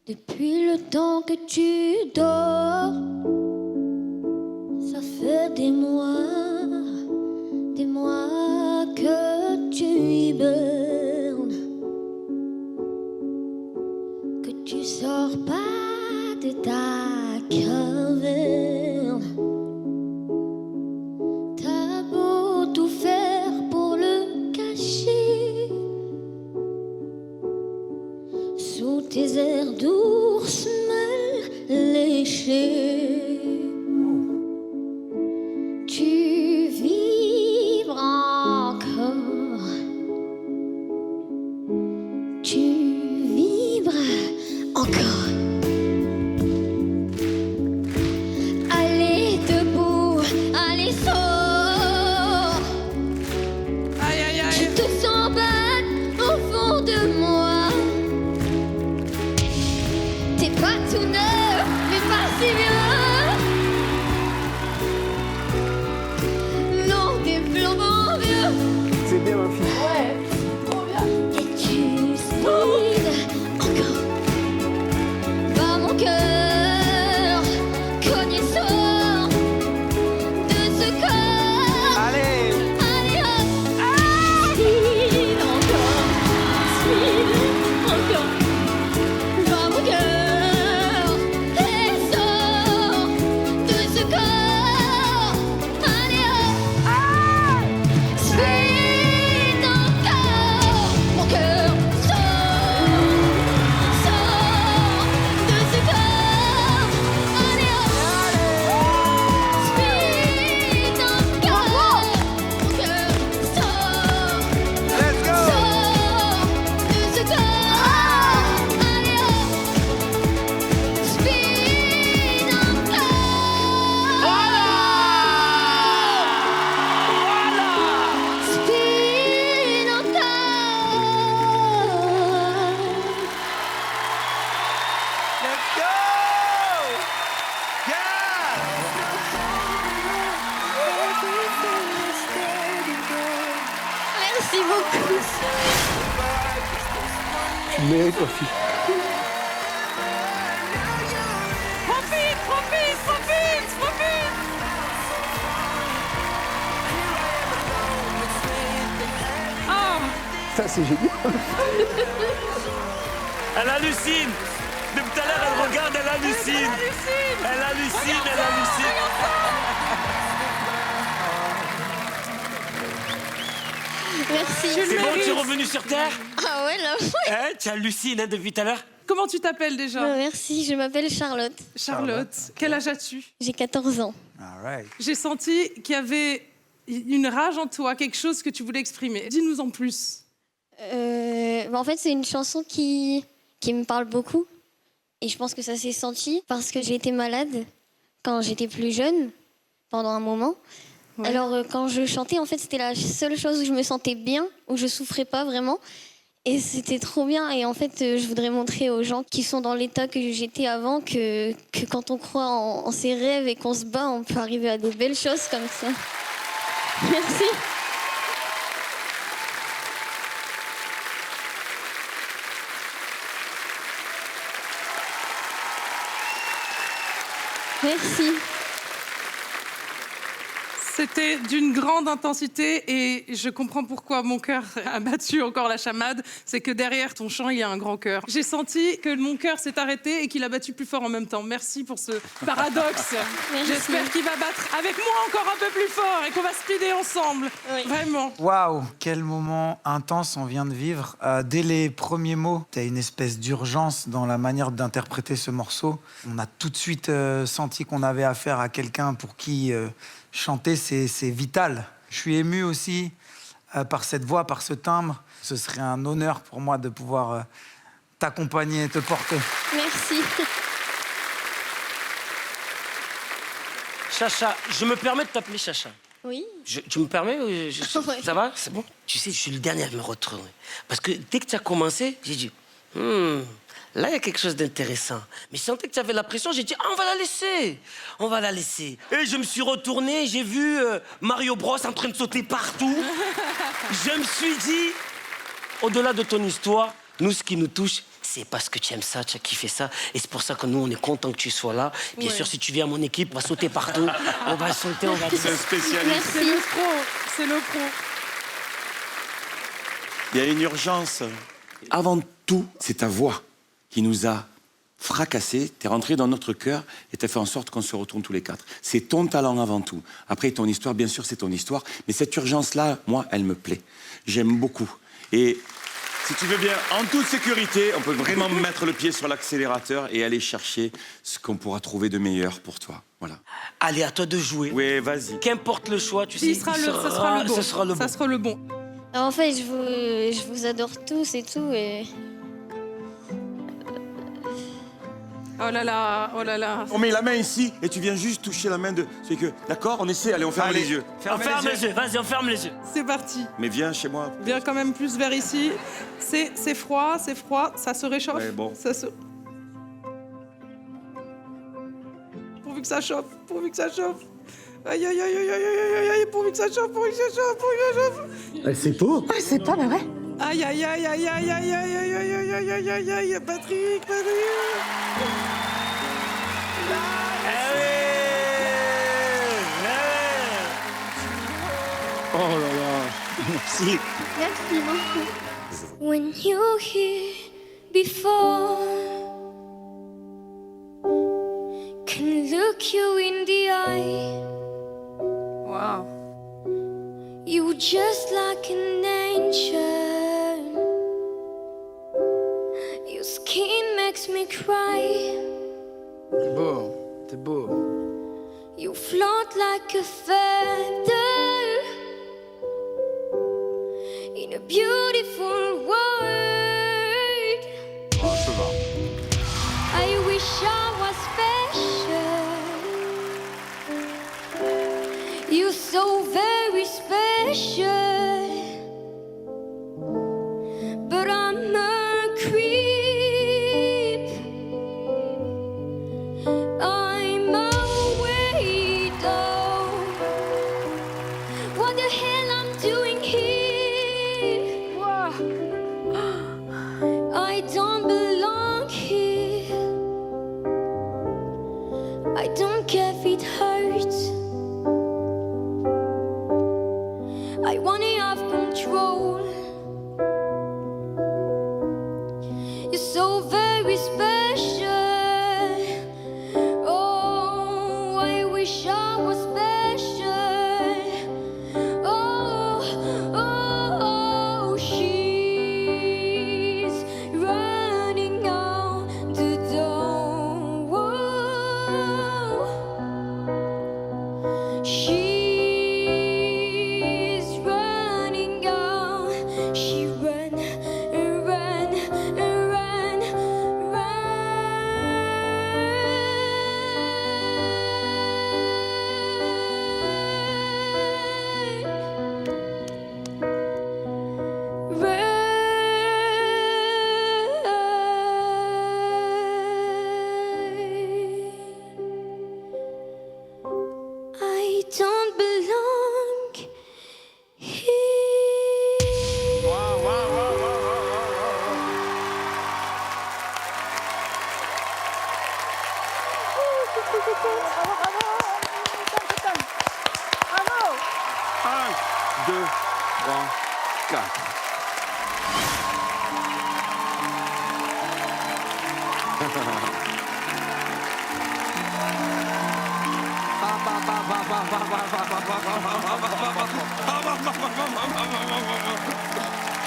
Depuis le temps que tu dors, ça fait des mois que tu hibernes, que tu sors pas de ta caverne. T'as beau tout faire pour le cacher, sous tes airs d'ours mal léchés, tu vibres encore, tu vibres encore. Allez debout, allez sors. Aïe, aïe, aïe. Je te sens battre au fond de moi. T'es pas tout neuf, mais pas si bien. Non, t'es flambant vieux. C'est bien ma fille. Et tu speed encore. Bas mon cœur, cogne et sort de ce corps. Allez. Allez hop, speed encore, bas mon cœur, et sort de ce corps. Allez hop, speed encore, mon cœur sort de ce corps. Allez hop, speed encore, mon cœur sort. Let's go. Sors de ce corps, allez hop, speed encore. Speed encore. Let's go. Yeah. Merci beaucoup. Tu mérites ma fille. Profite, profite, profite, profite. Oh, Ça c'est génial. Elle hallucine. Depuis tout à l'heure, elle regarde, elle hallucine. Elle hallucine, elle hallucine. Merci. C'est bon, tu es revenu sur Terre? Ah ouais, là. Hein, tu hallucines hein, depuis tout à l'heure? comment tu t'appelles déjà? Merci, je m'appelle Charlotte. Charlotte. Quel âge as-tu? J'ai 14 ans. All right. J'ai senti qu'il y avait une rage en toi, quelque chose que tu voulais exprimer. Dis-nous en plus. En fait, c'est une chanson qui me parle beaucoup. Et je pense que ça s'est senti parce que j'ai été malade quand j'étais plus jeune, pendant un moment. Ouais. Alors, quand je chantais, en fait, c'était la seule chose où je me sentais bien, où je souffrais pas vraiment. Et c'était trop bien. Et en fait, je voudrais montrer aux gens qui sont dans l'état que j'étais avant que quand on croit en ses rêves et qu'on se bat, on peut arriver à de belles choses comme ça. Merci. Merci. C'était d'une grande intensité et je comprends pourquoi mon cœur a battu encore la chamade. C'est que derrière ton chant, il y a un grand cœur. J'ai senti que mon cœur s'est arrêté et qu'il a battu plus fort en même temps. Merci pour ce paradoxe. Merci. J'espère qu'il va battre avec moi encore un peu plus fort et qu'on va speeder ensemble. Oui. Vraiment. Waouh, quel moment intense on vient de vivre. Dès les premiers mots, tu as une espèce d'urgence dans la manière d'interpréter ce morceau. On a tout de suite senti qu'on avait affaire à quelqu'un pour qui chanter, c'est vital. Je suis ému aussi par cette voix, par ce timbre. Ce serait un honneur pour moi de pouvoir t'accompagner et te porter. Merci. Chacha, je me permets de t'appeler Chacha. Oui. Tu me permets Ouais. Ça va? C'est bon? Tu sais, je suis le dernier à me retourner. Parce que dès que tu as commencé, j'ai dit, là, il y a quelque chose d'intéressant. Mais je sentais que tu avais la pression, j'ai dit, on va la laisser. On va la laisser. Et je me suis retourné, j'ai vu Mario Bros en train de sauter partout. Je me suis dit, au-delà de ton histoire, nous, ce qui nous touche, c'est parce que tu aimes ça, tu as kiffé ça. Et c'est pour ça que nous, on est content que tu sois là. Bien sûr, si tu viens à mon équipe, on va sauter partout. On va sauter, on va... C'est un spécialiste. C'est le pro, c'est le pro. Il y a une urgence. Avant tout, c'est ta voix qui nous a fracassés. Tu es rentré dans notre cœur et tu as fait en sorte qu'on se retourne tous les quatre. C'est ton talent avant tout. Après, ton histoire, bien sûr, c'est ton histoire. Mais cette urgence-là, moi, elle me plaît. J'aime beaucoup. Et si tu veux bien, en toute sécurité, on peut vraiment mettre le pied sur l'accélérateur et aller chercher ce qu'on pourra trouver de meilleur pour toi. Voilà. Allez, à toi de jouer. Oui, vas-y. Qu'importe le choix, tu sais. Ça sera le bon. Ce sera le bon. Ça sera le bon. Alors, en fait, je vous adore tous et tout. Et... Oh là là, oh là là. On met la main ici et tu viens juste toucher la main de celui que... D'accord, on essaie. Allez, on ferme les yeux. On ferme les yeux. Vas-y, on ferme les yeux. C'est parti. Mais viens chez moi. Viens quand même plus vers ici. C'est froid, ça se réchauffe. Ouais, bon. Ça se... Pourvu que ça chauffe, pourvu que ça chauffe. Aïe, aïe, aïe, aïe, aïe, aïe, aïe, aïe, pourvu que ça chauffe, pourvu que ça chauffe, pourvu que ça chauffe. C'est beau. Ah, c'est pas vrai. Aïe, aïe, aïe, aïe, aïe, aïe, aïe, aïe, aïe, aïe, aïe, aïe, aïe, aïe, Patrick, Patrick. Oh là là. Merci. Merci beaucoup. When you're here before, can look you in the eye. Wow. You just like an angel. Your skin makes me cry. T'es beau. T'es beau. You float like a feather in a beautiful world. Oh, ça va. I wish I was special. You're so very special. But I'm a creep. I'm a weirdo. What the hell I'm doing here? I don't belong here. I don't care if it hurts. I wanna have control. You're so very special. Oh, I wish I was special. Oh, oh, oh, she's running out the door. She's running out. She run, run, run, I don't belong here. Un, deux, trois, quatre.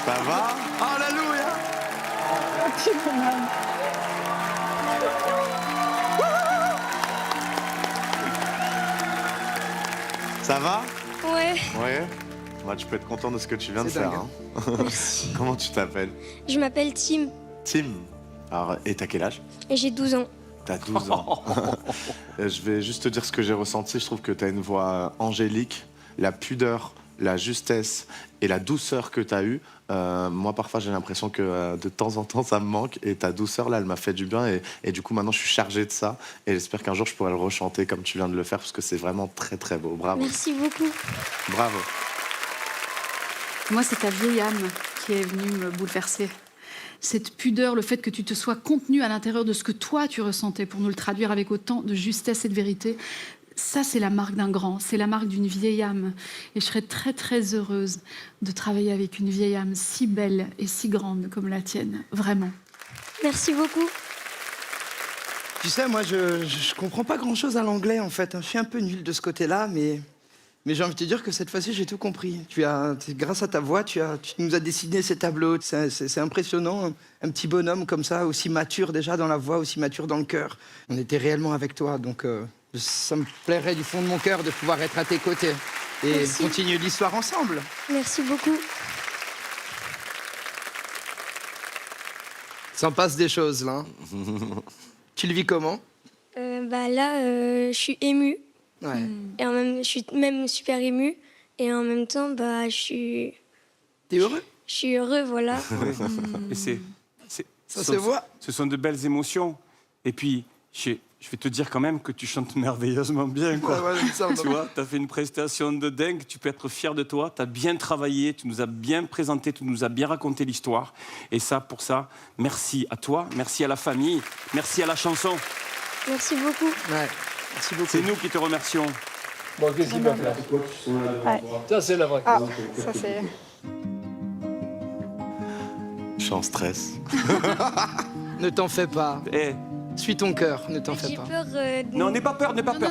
Ça va? Alléluia. Ça va? Ouais, Ouais. Bah, tu peux être content de ce que tu viens de C'est faire. dingue, Hein. Comment tu t'appelles? je m'appelle Tim Tim. Alors, et t'as quel âge? et j'ai 12 ans. T'as 12 ans. Je vais juste te dire ce que j'ai ressenti. Je trouve que t'as une voix angélique, la pudeur, la justesse et la douceur que t'as eue. Moi, parfois, j'ai l'impression que de temps en temps, ça me manque. Et ta douceur, là, elle m'a fait du bien. Et du coup, maintenant, je suis chargé de ça. Et j'espère qu'un jour, je pourrai le rechanter comme tu viens de le faire, parce que c'est vraiment très, très beau. Bravo. Merci beaucoup. Bravo. Moi, c'est ta vieille âme qui est venue me bouleverser. cette pudeur, le fait que tu te sois contenu à l'intérieur de ce que toi tu ressentais pour nous le traduire avec autant de justesse et de vérité. Ça, c'est la marque d'un grand, c'est la marque d'une vieille âme. Et je serais très, très heureuse de travailler avec une vieille âme si belle et si grande comme la tienne, vraiment. Merci beaucoup. Tu sais, moi, je comprends pas grand-chose à l'anglais, en fait. Je suis un peu nul de ce côté-là, mais j'ai envie de te dire que cette fois-ci, j'ai tout compris. Grâce à ta voix, tu nous as dessiné ces tableaux. C'est impressionnant, un petit bonhomme comme ça, aussi mature déjà dans la voix, aussi mature dans le cœur. On était réellement avec toi, donc ça me plairait du fond de mon cœur de pouvoir être à tes côtés et Merci. continuer l'histoire ensemble. Merci beaucoup. Ça en passe des choses, là. Tu le vis comment? Là, je suis émue. Ouais. Et je suis même super émue. Et en même temps, je suis T'es heureux, voilà. Et Ça se voit. Ce sont de belles émotions. Et puis, je vais te dire quand même que tu chantes merveilleusement bien, quoi. Ouais, il me semble. Tu vois, tu as fait une prestation de dingue, tu peux être fier de toi, tu as bien travaillé, tu nous as bien présenté, tu nous as bien raconté l'histoire. Et ça, pour ça, merci à toi, merci à la famille, merci à la chanson. Merci beaucoup. Ouais. Merci beaucoup. C'est nous qui te remercions. Bon, qu'est-ce qu'il va faire? Ça, c'est la vraie question. Ça, c'est... Je suis en stress. Ne t'en fais pas. Eh, Suis ton cœur, ne t'en fais J'ai pas. peur de... non, n'aie pas peur, n'aie pas peur.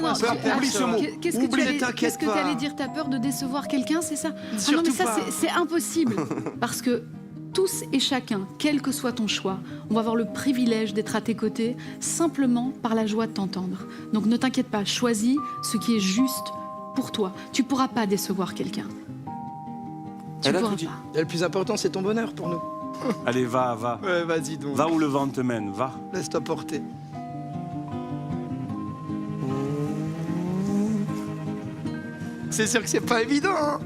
Oublie ce mot. Qu'est-ce que tu allais dire? T'as peur de décevoir quelqu'un, c'est ça? Non, mais ça, c'est impossible. Parce que tous et chacun, quel que soit ton choix, on va avoir le privilège d'être à tes côtés simplement par la joie de t'entendre. Donc ne t'inquiète pas, choisis ce qui est juste pour toi. Tu pourras pas décevoir quelqu'un. Tu Elle a pourras tout dit. pas. Et le plus important, c'est ton bonheur pour nous. Allez, va. Ouais, vas-y donc. Va où le vent te mène, va. Laisse-toi porter. C'est sûr que c'est pas évident, hein.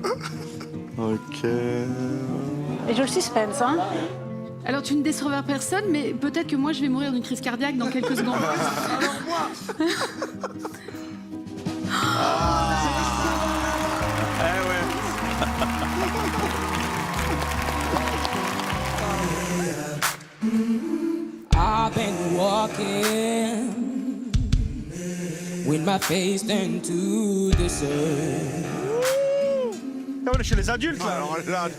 Ok. Et je le suspense, hein. Alors tu ne décevras personne, mais peut-être que moi je vais mourir d'une crise cardiaque dans quelques secondes. I've been walking with my face turned to the sun. On est chez les adultes là. Alors là,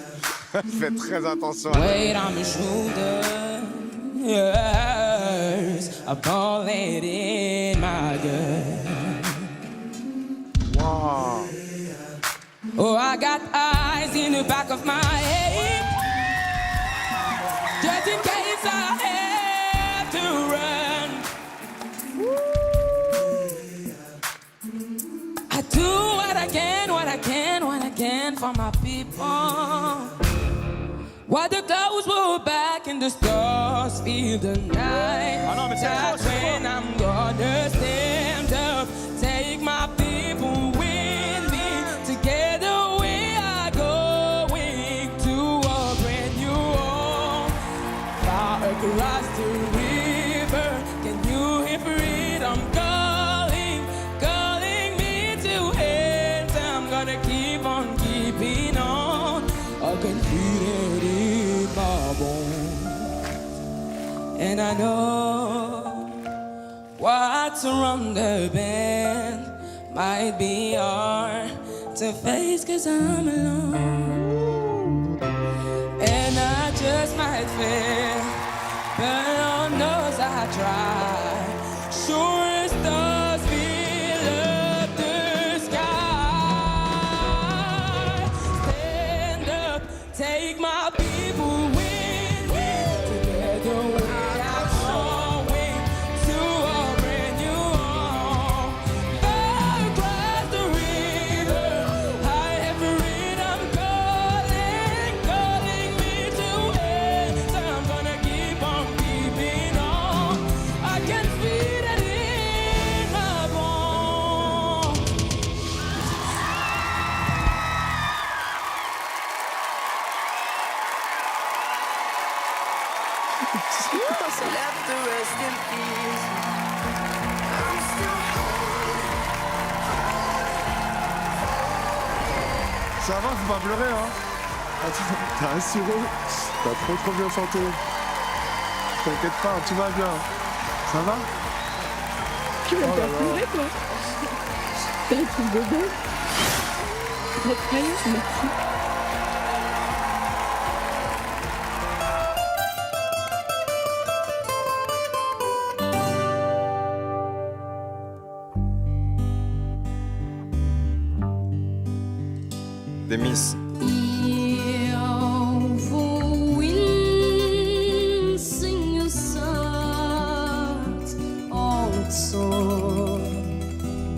fais très attention. Weight on my shoulders, a bullet in my gut. Wow. Oh, I got eyes in the back of my head, just in case I have to run. I do what I can, what I can, what I can for my people. While the clouds roll back and the stars feel the night, that's when I'm gonna stand up, take my people with me. Together we are going to a brand new home, far across the river. Can you hear freedom calling, calling me to it? I'm gonna keep on keeping on. I can feel it in my bones, and I know what's around the bend might be hard to face, 'cause I'm alone, and I just might fail, but Lord knows I try. Sure as stars fill up the sky. Stand up, take my people with me. Together we are going to a brand new home. Far across the river, I have freedom calling, calling me to it. So I'm gonna keep on keeping on. I can feel it in my bones. Ça va, faut pas pleurer, hein. Attends, t'as un sirop. T'as trop bien chanté. T'inquiète pas, tout va bien. Ça va? Tu vas me faire pleurer, toi. T'es un petit bébé. Votre crayon, merci. Des miss.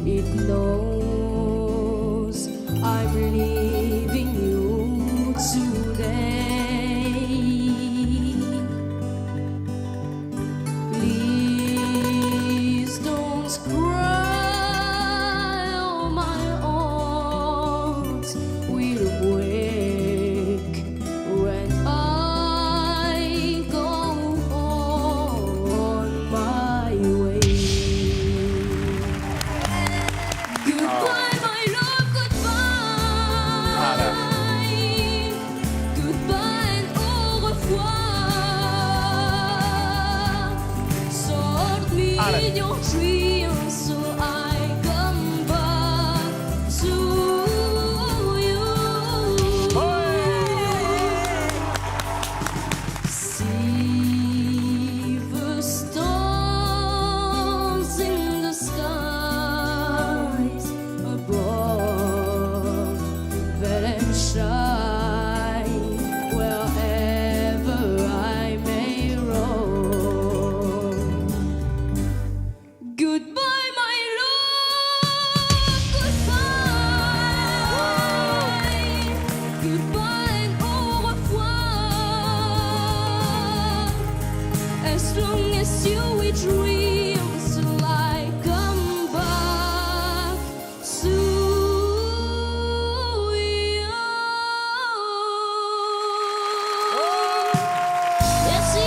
It knows I'm leaving you today. Please don't cry, oh my heart will break when I go on my way. Goodbye, my love, goodbye. Goodbye and au revoir. Sort me in your dreams so I come back to you. See the stars in the skies above, let them shine wherever I may roam. Goodbye, my love, goodbye. Goodbye and au revoir. As long as you will dream till I come back to you. Merci.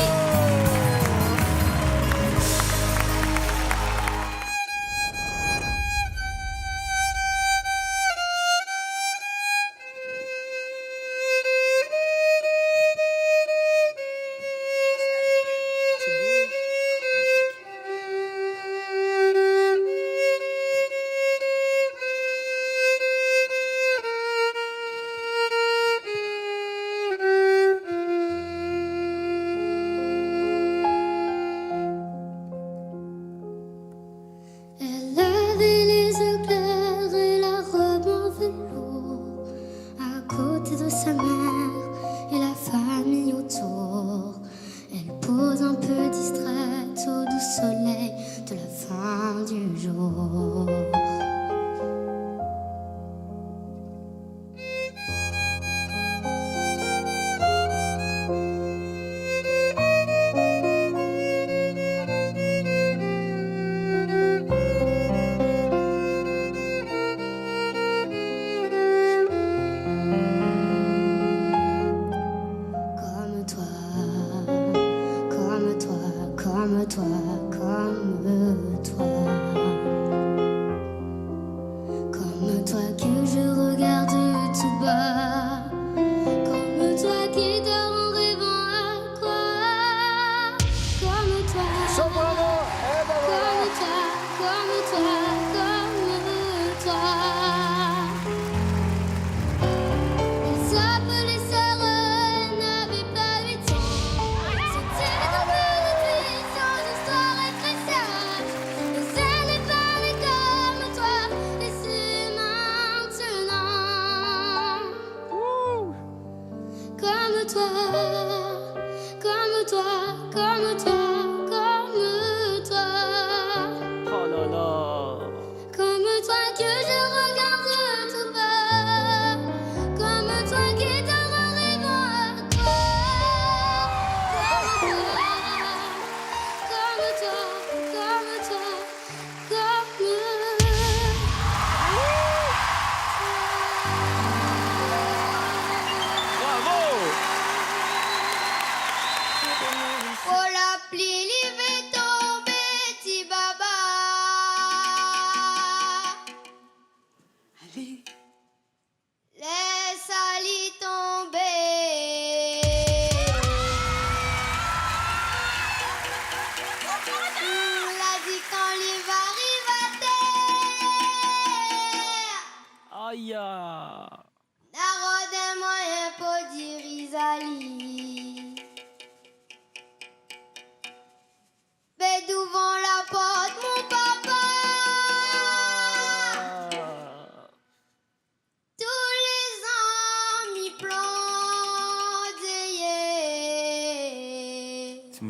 Elle avait les yeux clairs et la robe en velours. À côté de sa mère et la famille autour, elle pose un peu distraite au doux soleil de la fin du jour. Comme toi, comme toi, comme toi, comme toi. Comme toi que je regarde tout bas. Comme toi qui dort en rêvant à quoi. Comme toi. Comme toi, comme toi, comme toi. Elle s'appelait Sarah, elle n'avait pas 8 ans. C'était la première fille, son histoire est très sad.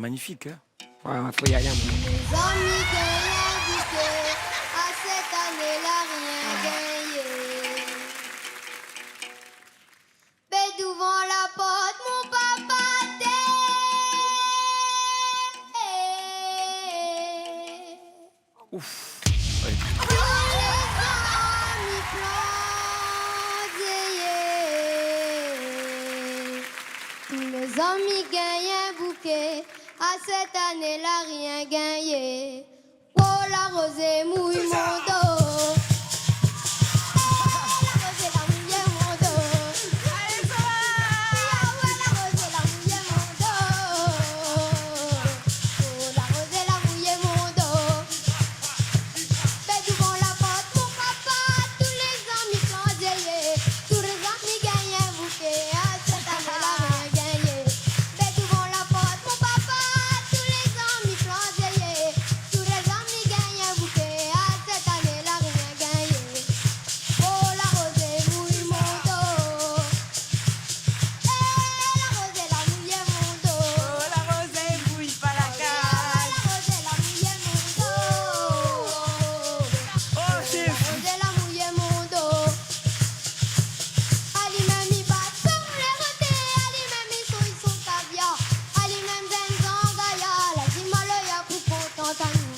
magnifique. Hein. Ouais, faut y aller un moment. Les amis gagnent bouquet, à cette année-là rien gagné. Mais devant la porte, mon papa Ouf. tous les amis plantés. Tous les amis gagnent un bouquet, à cette année-là rien gagné. Oh la rosée mouille mon dos. La rosée la mouille mon dos. Allez ça va. La rosée la mouille mon dos. Oh la rosée la mouille mon dos. Mais devant la porte mon papa, tous les amis plantés. Tous les amis gagnent un bouquet, à cette année-là rien gagné. Mais devant la porte mon papa, tous les amis plantés. Tous les amis gagnent un bouquet, à cette année-là rien gagné. Oh la rosée mouille mon dos. La rosée la mouille mon dos. Oh, la rosée mouille pas la cage. La rosée la mouille mon dos. Oh, c'est La rosée la mouille mon dos. Ali même il bat sur les rotés. Ali même ils sont caviar. Ali même zenzan gaya. La Himalaya pour content à nous.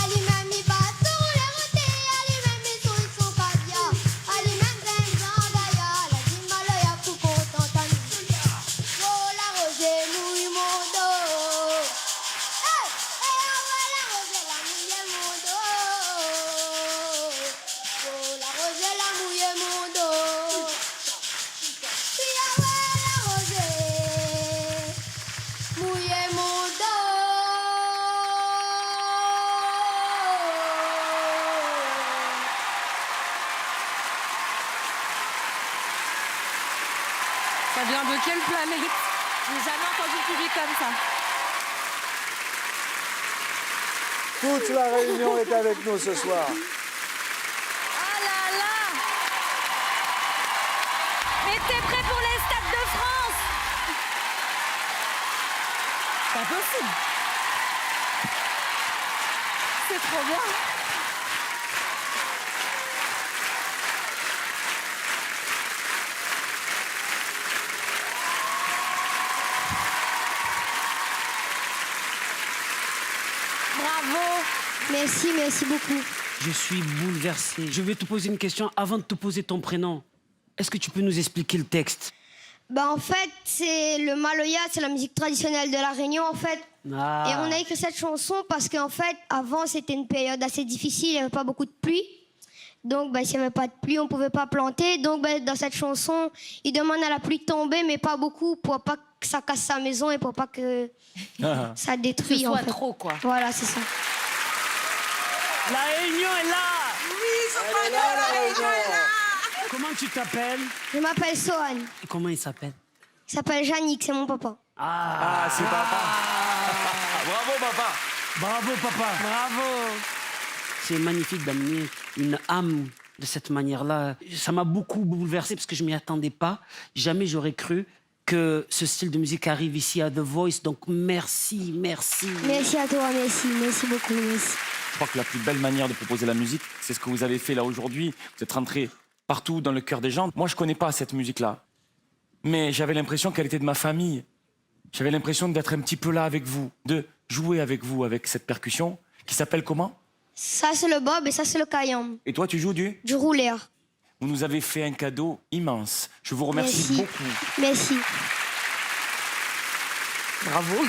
Ali même il bat sur les rotés. Ali même ils sont caviar. Ali même zenzan gaya. La Himalaya pour content à nous. Oh la rosée mouille mon dos. Hey, la rosée la mouille mon dos. Oh la rosée la mouille mon dos. La rosée mouille mon dos. Ça vient de quelle planète? J'ai jamais entendu le public comme ça. Toute la Réunion est avec nous ce soir. Oh là là! Mais t'es prêt pour les Stades de France? Pas possible. C'est trop bien. Bravo. Merci beaucoup. Je suis bouleversé. Je vais te poser une question avant de te poser ton prénom. Est-ce que tu peux nous expliquer le texte? Bah en fait, c'est le Maloya, c'est la musique traditionnelle de la Réunion en fait. Ah. Et on a écrit cette chanson parce qu'en fait, avant c'était une période assez difficile, il n'y avait pas beaucoup de pluie. Donc bah, s'il n'y avait pas de pluie, on ne pouvait pas planter. Donc bah, dans cette chanson, il demande à la pluie de tomber, mais pas beaucoup, pour pas que ça casse sa maison et pour pas que ça détruise. Ce soit en fait. trop, quoi. Voilà, c'est ça. La Réunion est là. Oui, la Réunion est là. Comment tu t'appelles? Je m'appelle Sohan. Et comment il s'appelle? Il s'appelle Yannick, c'est mon papa. Ah, c'est papa. Bravo, papa. Bravo, papa. Bravo. C'est magnifique d'amener une âme de cette manière-là. Ça m'a beaucoup bouleversé parce que je m'y attendais pas. Jamais j'aurais cru que ce style de musique arrive ici à The Voice. Donc merci, merci. Merci à toi, merci beaucoup, merci. Je crois que la plus belle manière de proposer la musique, c'est ce que vous avez fait là aujourd'hui. Vous êtes rentré partout dans le cœur des gens. Moi, je connais pas cette musique-là. Mais j'avais l'impression qu'elle était de ma famille. J'avais l'impression d'être un petit peu là avec vous, de jouer avec vous, avec cette percussion qui s'appelle comment? Ça, c'est le bob et ça, c'est le kayam. Et toi, tu joues du rouleur. Vous nous avez fait un cadeau immense. Je vous remercie beaucoup. Merci. Bravo.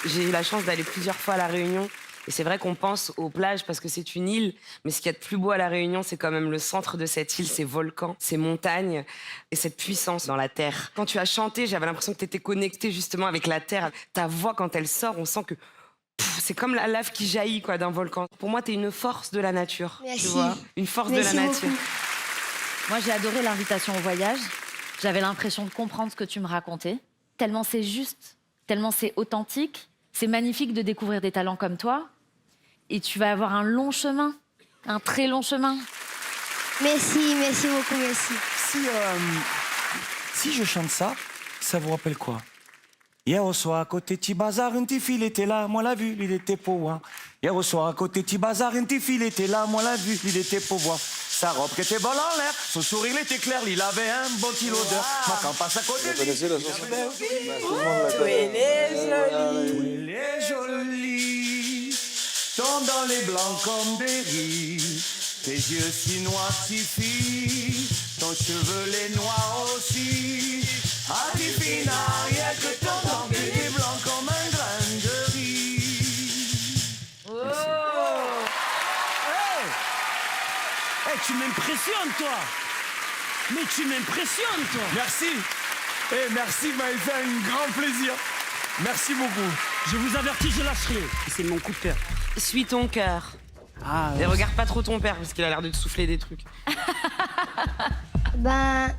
J'ai eu la chance d'aller plusieurs fois à La Réunion. Et c'est vrai qu'on pense aux plages parce que c'est une île, mais ce qu'il y a de plus beau à La Réunion, c'est quand même le centre de cette île, ces volcans, ces montagnes et cette puissance dans la terre. Quand tu as chanté, j'avais l'impression que tu étais connecté justement avec la terre. Ta voix, quand elle sort, on sent que c'est comme la lave qui jaillit quoi, d'un volcan. Pour moi, tu es une force de la nature. Merci. Tu vois, une force de la nature. Moi, j'ai adoré l'invitation au voyage. J'avais l'impression de comprendre ce que tu me racontais. Tellement c'est juste, tellement c'est authentique. C'est magnifique de découvrir des talents comme toi. Et tu vas avoir un long chemin, un très long chemin. Merci beaucoup, merci. Si je chante ça, ça vous rappelle quoi? Hier au soir, à côté de bazar, un petit fil était là, moi l'a vu, il était pour voir. Hier au soir, à côté de bazar, un petit fil était là, moi l'a vu, il était pour voir. Sa robe qui était bonne en l'air, son sourire il était clair, il avait un bon petit odeur. Ma quand passe à côté de lui. Vous connaissez la chanson? Tu es jolie, tombe dans les blancs comme des riz. Tes yeux si noirs, si fins, ton chevelet noir aussi. À tes fines arrière que ton temps est blanc comme un grain de riz. Hey, tu m'impressionnes, toi. Mais tu m'impressionnes, toi. Merci. Merci, vous m'avez fait un grand plaisir. Merci beaucoup. Je vous avertis, je lâcherai. C'est mon coup de cœur. Suis ton cœur. Ah, Et regarde pas trop ton père parce qu'il a l'air de te souffler des trucs. Ben.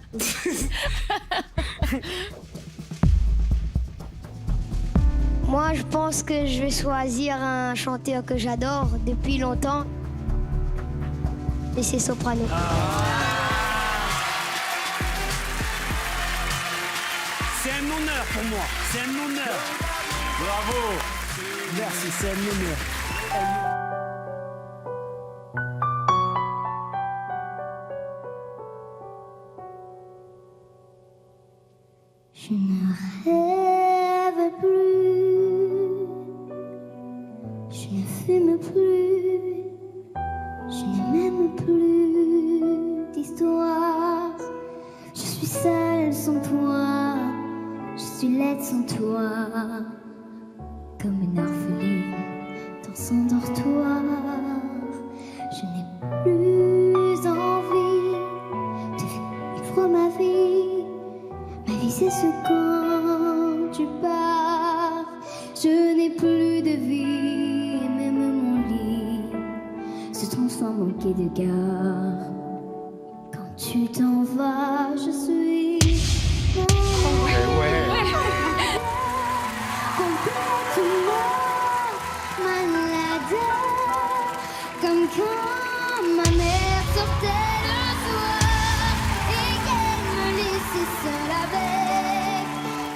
Moi, je pense que je vais choisir un chanteur que j'adore depuis longtemps. Et c'est Soprano. C'est un honneur pour moi. C'est un honneur. Bravo. Merci, c'est un honneur. Je ne rêve plus, je ne fume plus, je n'ai même plus d'histoire. Je suis seule sans toi, je suis laide sans toi, comme une orpheline dans son dortoir. Je n'ai plus envie de vivre ma vie. Ma vie c'est ce quand tu pars. Je n'ai plus de vie, et même mon lit se transforme en quai de gare. Quand tu t'en vas, je suis complètement malade. Comme quand ma mère sortait le soir et qu'elle me laissait seule avec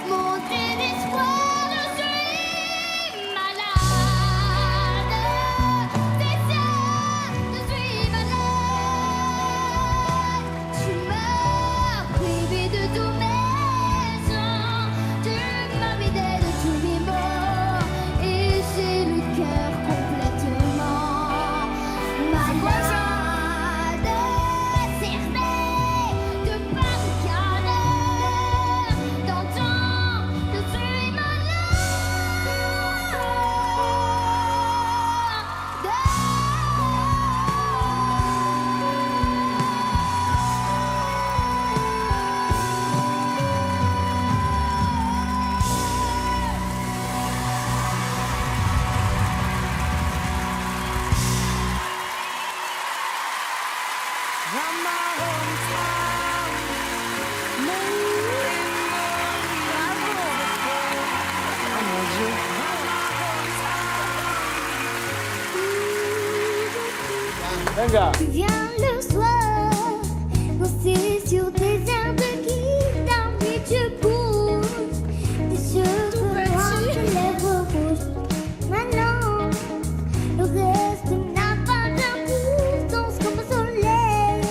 mon désespoir. Je suis malade, c'est ça, je suis malade. Tu m'as privé de tous mes sens, tu m'as vidé de tous mes mots et j'ai le cœur complètement malade. Cerné de par le cœur d'entendre que je suis Tu viens le soir, danser sur des airs de guitare, puis tu bouges tes cheveux noirs, tes lèvres rouges. Maintenant, le reste n'a pas d'importance comme le soleil.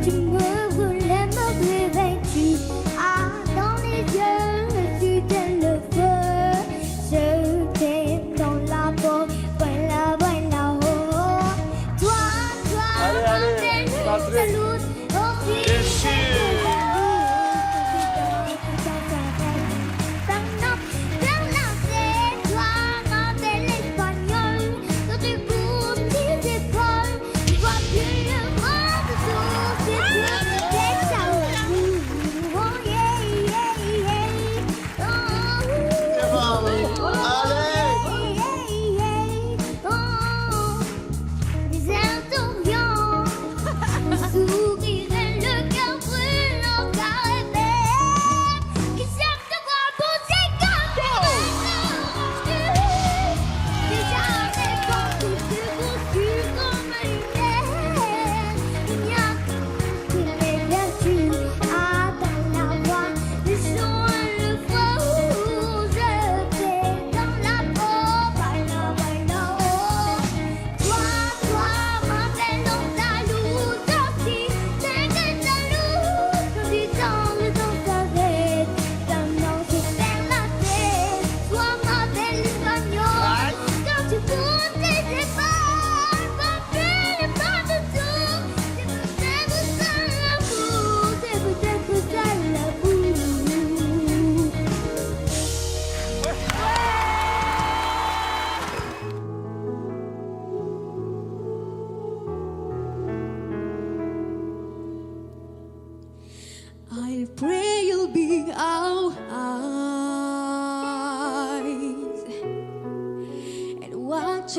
Tu me relèves, me réveilles, tu as dans les yeux, tu t'es le feu. Je t'aime dans la peau, voilà, voilà, oh. Toi, Allez, salut, aussi.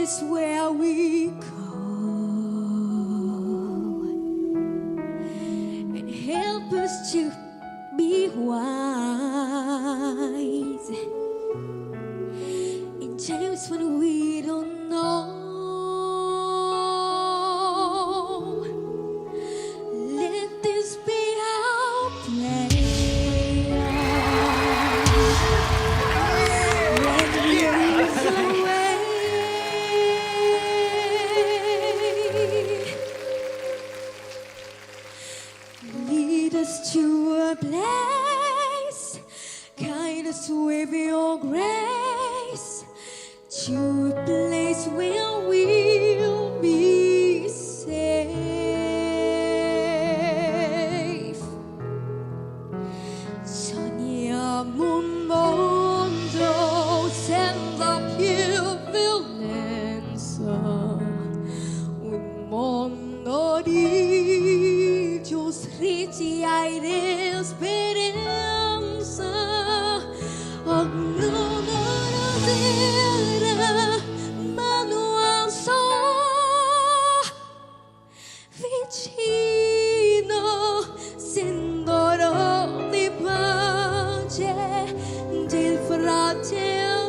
is where we go and help us to be wise in times when we don't know. Let this be our prayer. When we lose our way, lead us to a place, guide us with your grace, to a place where we'll be safe. Sogniamo un mondo senza più violenza, un mondo di giustizia ed speranza. Oh, no, ma non so vicino, sendero di pace, di fraternità.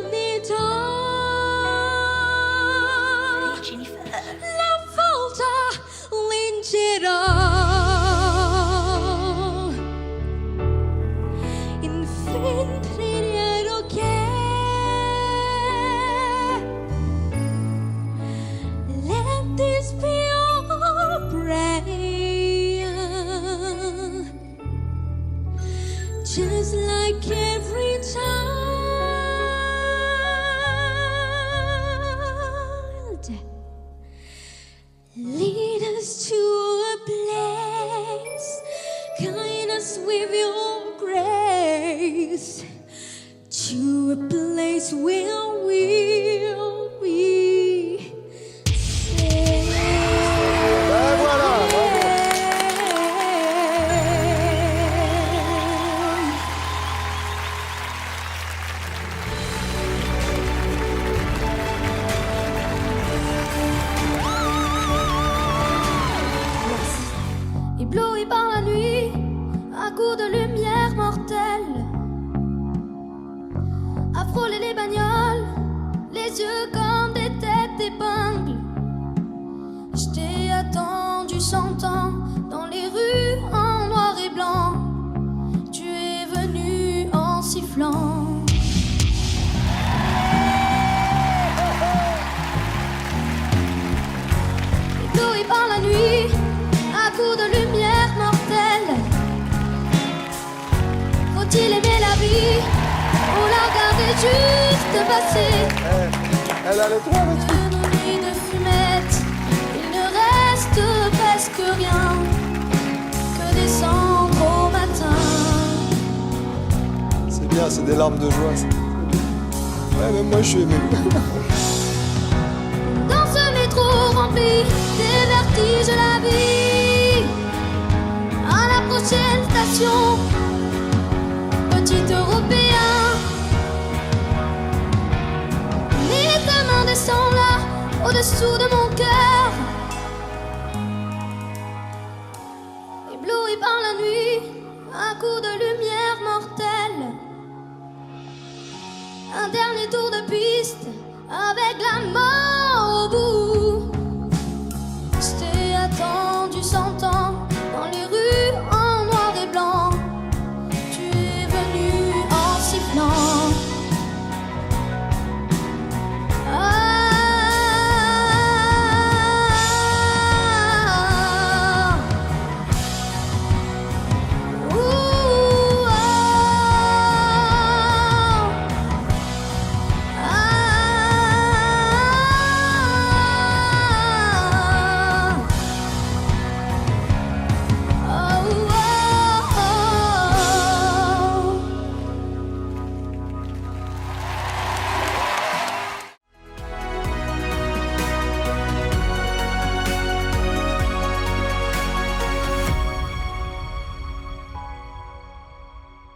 La volta vincerà. Infine che let this be our prayer, just like every child. Lead us to a place, guide us with your grace, to a place where we'll be safe. Ben voilà, bravo. Ébloui par la nuit, à coups de lumière mortelle, à frôler les bagnoles, les yeux comme des têtes d'épingle. Je t'ai attendu 100 ans dans les rues en noir et blanc. Tu es venu en sifflant. Ébloui par la nuit, à coups de lumière mortelle. Faut-il aimer la vie ou la regarder juste passer? Elle a les trois, le truc. De nos nuits de fumette, il ne reste presque rien que des cendres au matin. C'est bien, c'est des larmes de joie. Ça. Ouais, même moi je suis ému. Dans ce métro rempli des vertiges, la vie. À la prochaine station, petit Européen. Mais ta main descend là, au-dessous de mon cœur. Ébloui par la nuit, un coup de lumière mortelle. Un dernier tour de piste avec la mort.